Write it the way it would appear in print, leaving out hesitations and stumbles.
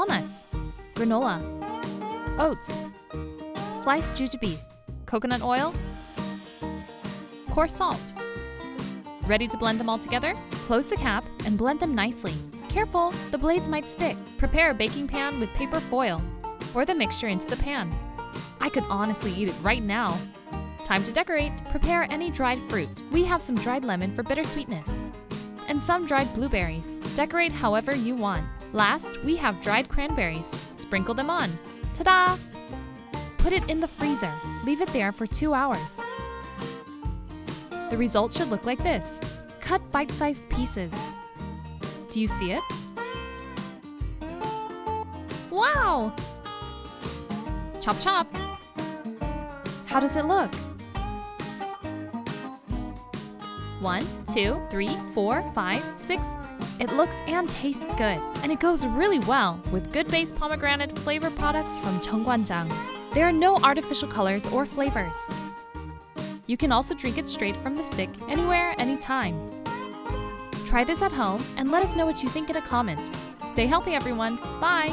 walnuts, granola, oats, sliced jujube, coconut oil, coarse salt. Ready to blend them all together? Close the cap and blend them nicely. Careful, the blades might stick. Prepare a baking pan with paper foil. Pour the mixture into the pan. I could honestly eat it right now. Time to decorate. Prepare any dried fruit. We have some dried lemon for bittersweetness, and some dried blueberries. Decorate however you want. Last, we have dried cranberries. Sprinkle them on. Ta-da! Put it in the freezer. Leave it there for 2 hours. The result should look like this. Cut bite-sized pieces. Do you see it? Wow! Chop chop! How does it look? 1, 2, 3, 4, 5, 6. It looks and tastes good, and it goes really well with Good Base Pomegranate Flavor products from CheongKwanJang. There are no artificial colors or flavors. You can also drink it straight from the stick, anywhere, anytime. Try this at home and let us know what you think in a comment. Stay healthy, everyone. Bye!